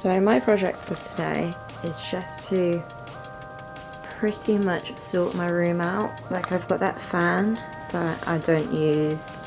So my project for today is just to pretty much sort my room out. Like, I've got that fan that I don't use.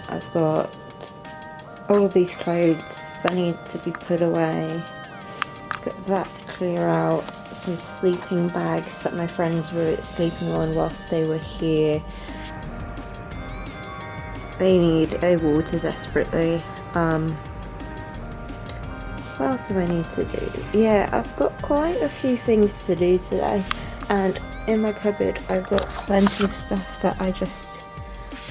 I've got all of these clothes that need to be put away. Got that to clear out. Some sleeping bags that my friends were sleeping on whilst they were here. They need a water desperately. What else do I need to do? Yeah, I've got quite a few things to do today, and in my cupboard I've got plenty of stuff that I just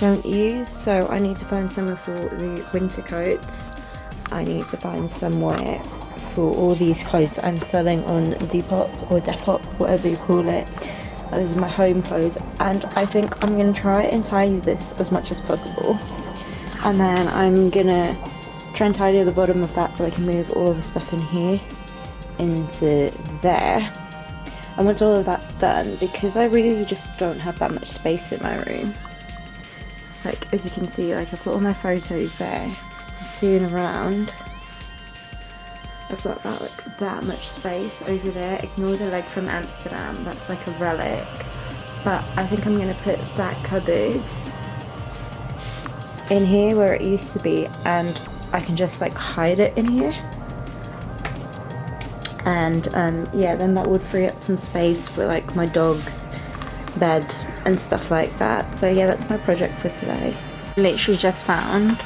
don't use, so I need to find somewhere for the winter coats. I need to find somewhere for all these clothes I'm selling on Depop or Depop, whatever you call it. Those are my home clothes, and I think I'm going to try and tidy this as much as possible, and then I'm going to try and tidy the bottom of that so I can move all of the stuff in here into there. And once all of that's done, because I really just don't have that much space in my room, like as you can see, like I've got all my photos there, seeing around. I've got about like that much space over there. Ignore the leg from Amsterdam, that's like a relic. But I think I'm going to put that cupboard in here where it used to be, and I can just like hide it in here. And yeah, then that would free up some space for like my dog's bed and stuff like that. So yeah, that's my project for today. Literally just found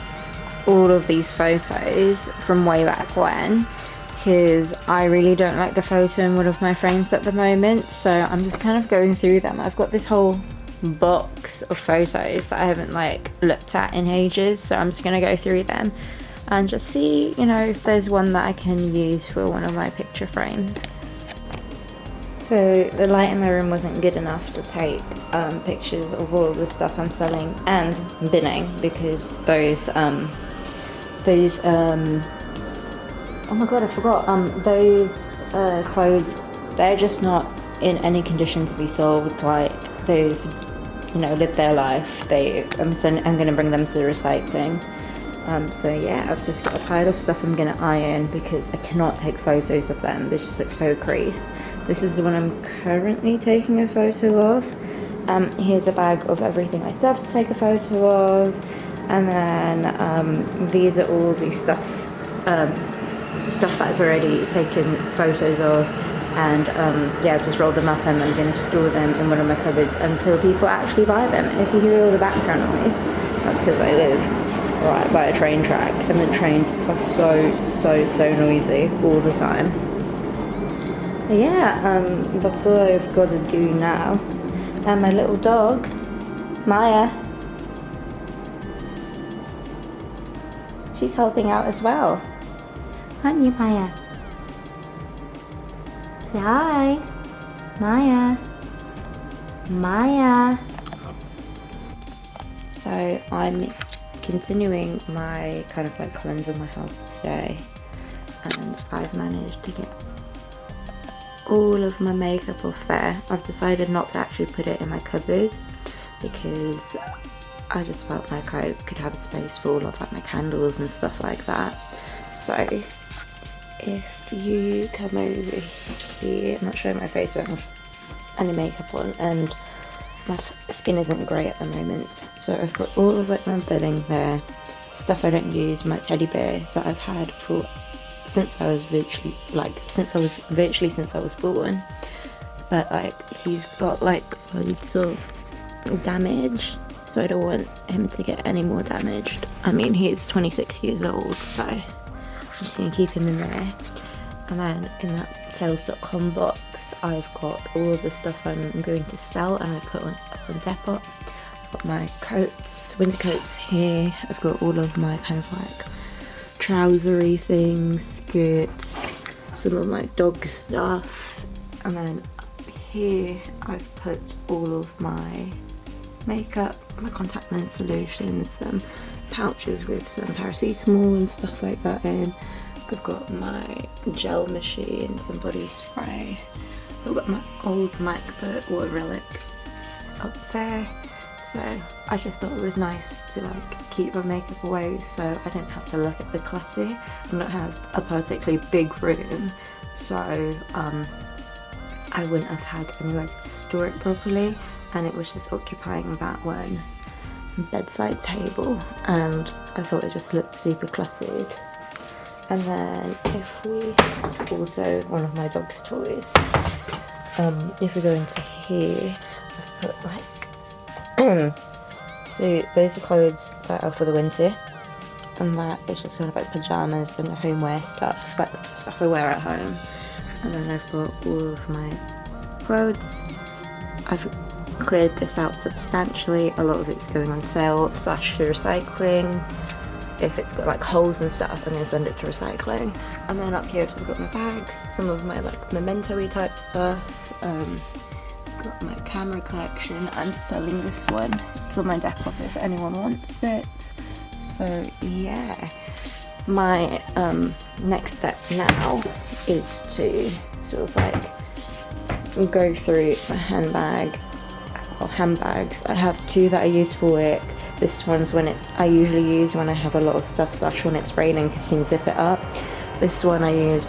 all of these photos from way back when, because I really don't like the photo in one of my frames at the moment, so I'm just kind of going through them. I've got this whole box of photos that I haven't like looked at in ages, so I'm just gonna go through them and just see, you know, if there's one that I can use for one of my picture frames. So the light in my room wasn't good enough to take pictures of all of the stuff I'm selling and binning, because those oh my god, I forgot, those clothes, they're just not in any condition to be sold. Like, they've, you know, lived their life. I'm going to bring them to the recycling. So yeah, I've just got a pile of stuff I'm going to iron because I cannot take photos of them. They just look so creased. This is the one I'm currently taking a photo of. Here's a bag of everything I still have to take a photo of. And then these are all the stuff that I've already taken photos of, and yeah, I've just rolled them up and I'm going to store them in one of my cupboards until people actually buy them. And if you hear all the background noise, that's because I live right by a train track, and the trains are so noisy all the time. But yeah, that's all I've got to do now. And my little dog, Maya, she's helping out as well. Aren't you, Maya? Say hi. Maya. Maya. So I'm continuing my kind of like cleanse of my house today, and I've managed to get all of my makeup off there. I've decided not to actually put it in my cupboard because I just felt like I could have a space for all of like my candles and stuff like that. So if you come over here, I'm not showing my face, I don't have any makeup on, and my skin isn't great at the moment, so I've got all of like my bedding there, stuff I don't use, my teddy bear that I've had for since I was born, but like he's got like loads of damage, so I don't want him to get any more damaged. I mean, he's 26 years old, so I'm just going to keep him in there. And then in that tails.com box, I've got all of the stuff I'm going to sell, and I put up on Depop. I've got my coats, winter coats here. I've got all of my kind of like trousery things, skirts, some of my dog stuff, and then up here I've put all of my makeup, my contact lens solutions, some pouches with some paracetamol and stuff like that in. I've got my gel machine, some body spray. I've got my old MacBook or relic up there. so I just thought it was nice to like keep my makeup away so I didn't have to look at the classy and not have a particularly big room, so I wouldn't have had anywhere to store it properly, and it was just occupying that one bedside table, and I thought it just looked super cluttered. And then if we, it's also one of my dog's toys, if we go into here, I've put like so those are clothes that are for the winter, and that is just kind of like pyjamas and homeware stuff, like stuff I wear at home. And then I've got all of my clothes. I've cleared this out substantially. A lot of it's going on sale / recycling. If it's got like holes and stuff, I'm going to send it to recycling. And then up here I've just got my bags, some of my like memento-y type stuff. Got my camera collection. I'm selling this one. It's on my Depop if anyone wants it. So yeah, my next step now is to sort of like go through my handbags. I have two that I use for work. This one's I usually use when I have a lot of stuff / when it's raining because you can zip it up. This one I use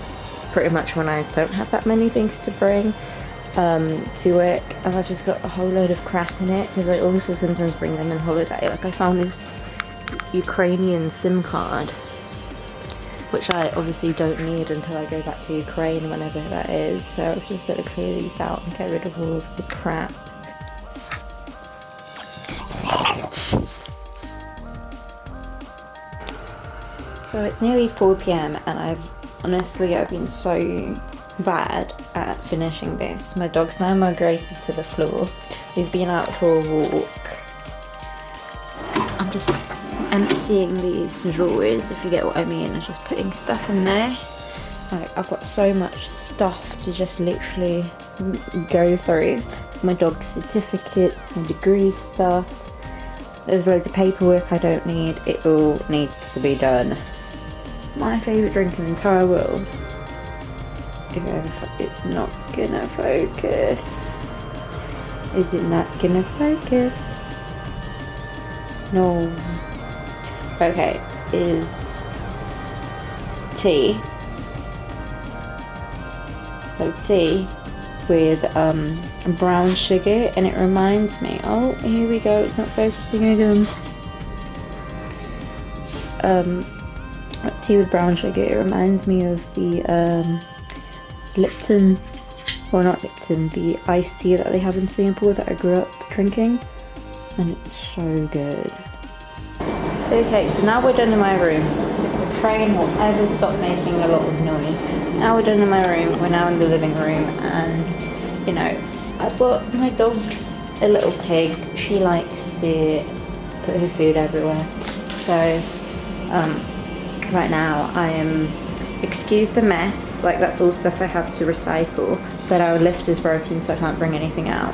pretty much when I don't have that many things to bring to work, and I've just got a whole load of crap in it because I also sometimes bring them on holiday. Like I found this Ukrainian SIM card, which I obviously don't need until I go back to Ukraine, whenever that is, so I was just going to clear these out and get rid of all of the crap. So it's nearly 4 PM and I've been so bad at finishing this. My dog's now migrated to the floor. We've been out for a walk. I'm just emptying these drawers, if you get what I mean, and just putting stuff in there. Like, I've got so much stuff to just literally go through. My dog's certificates, my degree stuff. There's loads of paperwork I don't need. It all needs to be done. My favourite drink in the entire world. It's not gonna focus. Is it not gonna focus? No. Okay, is tea. So tea with brown sugar, and it reminds me, oh, here we go, it's not focusing again. Tea with brown sugar, it reminds me of the Lipton, well not Lipton, the iced tea that they have in Singapore that I grew up drinking, and it's so good. Okay, so now we're done in my room. The train will ever stop making a lot of noise. Now we're done in my room, we're now in the living room, and you know, I've got my dog's a little pig. She likes to put her food everywhere. So right now I am, excuse the mess, like that's all stuff I have to recycle, but our lift is broken so I can't bring anything out.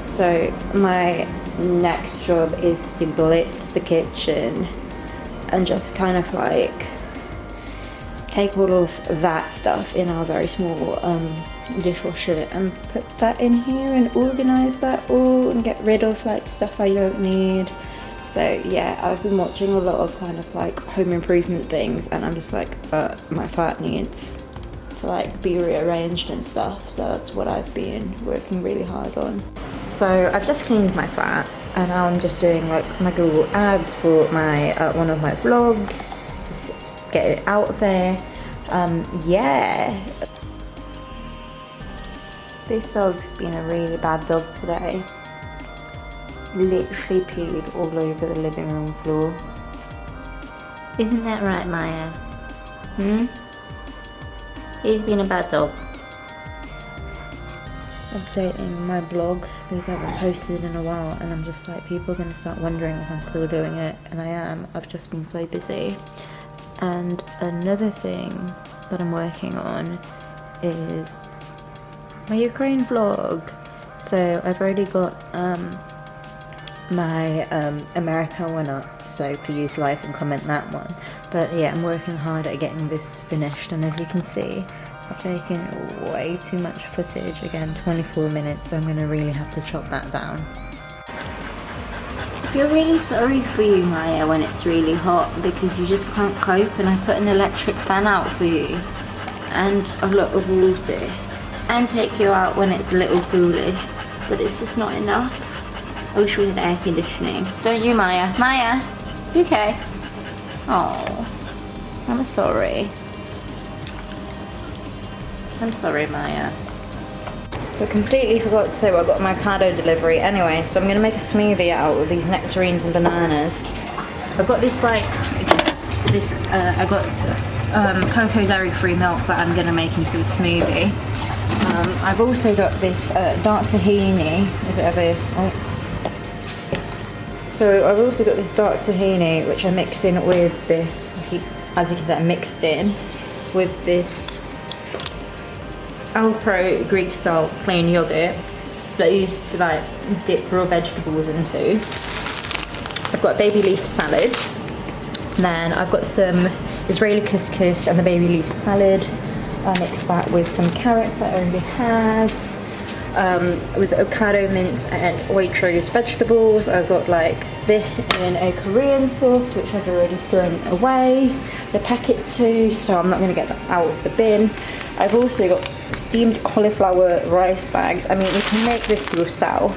So my next job is to blitz the kitchen and just kind of like take all of that stuff in our very small dishwasher and put that in here and organize that all and get rid of like stuff I don't need. So yeah, I've been watching a lot of kind of like home improvement things, and I'm just like, my flat needs to like be rearranged and stuff. So that's what I've been working really hard on. So I've just cleaned my flat, and now I'm just doing like my Google ads for my one of my vlogs, just to get it out there. Yeah. This dog's been a really bad dog today. Literally peed all over the living room floor. Isn't that right, Maya? He's been a bad dog. Updating my blog because I haven't posted in a while, and I'm just like, people are going to start wondering if I'm still doing it, and I am. I've just been so busy. And another thing that I'm working on is my Ukraine vlog. So I've already got my America one up, so please like and comment that one. But yeah, I'm working hard at getting this finished, and as you can see, I've taken way too much footage. Again, 24 minutes, so I'm going to really have to chop that down. feel really sorry for you, Maya, when it's really hot because you just can't cope, and I put an electric fan out for you and a lot of water and take you out when it's a little cooler, but it's just not enough. I wish we had air conditioning. Don't you, Maya? Maya? You okay? Oh, I'm sorry. I'm sorry, Maya. So I completely forgot to say what I got my Ocado delivery. Anyway, so I'm going to make a smoothie out of these nectarines and bananas. I've got this I got cocoa dairy-free milk that I'm going to make into a smoothie. I've also got this dark tahini. Is it over here? Oh. So I've also got this dark tahini, which I mix in with this, as you can see, I mixed in with this Alpro Greek style plain yogurt that I used to like dip raw vegetables into. I've got a baby leaf salad. Then I've got some Israeli couscous and the baby leaf salad. I mixed that with some carrots that I already had. With avocado, mint and Waitrose vegetables. I've got like this in a Korean sauce, which I've already thrown away the packet too, so I'm not going to get that out of the bin. I've also got steamed cauliflower rice bags. I mean, you can make this yourself,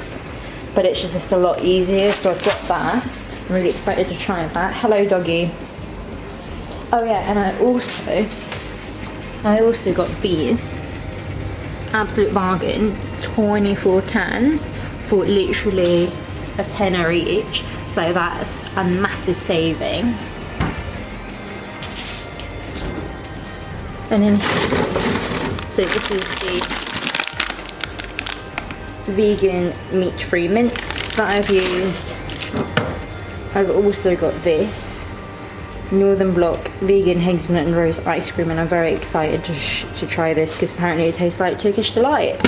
but it's just a lot easier, so I've got that. I'm really excited to try that. Hello, doggy. Oh yeah, and I also got these. Absolute bargain, 24 cans for literally a tenner each, so that's a massive saving. And then, so this is the vegan meat-free mince that I've used. I've also got this Northern Block vegan hazelnut and rose ice cream, and I'm very excited to try this because apparently it tastes like Turkish delight.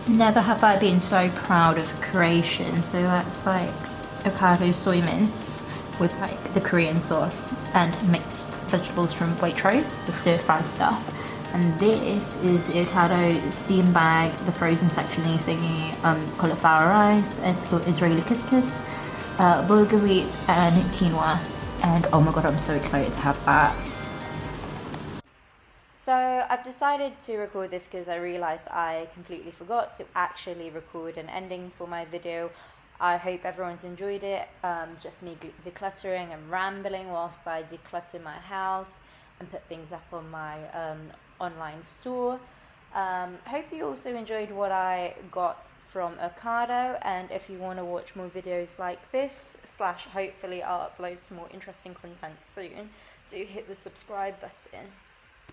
Never have I been so proud of creation. So that's like avocado soy mince with like the Korean sauce and mixed vegetables from Waitrose, the stir fry stuff. And this is the avocado steam bag, the frozen sectiony thingy, cauliflower rice, and it's got Israeli couscous, bulgur wheat and quinoa, and oh my god, I'm so excited to have that. So I've decided to record this because I realised I completely forgot to actually record an ending for my video. I hope everyone's enjoyed it, just me decluttering and rambling whilst I declutter my house and put things up on my online store. Hope you also enjoyed what I got from Ocado, and if you want to watch more videos like this, hopefully I'll upload some more interesting content soon, do hit the subscribe button.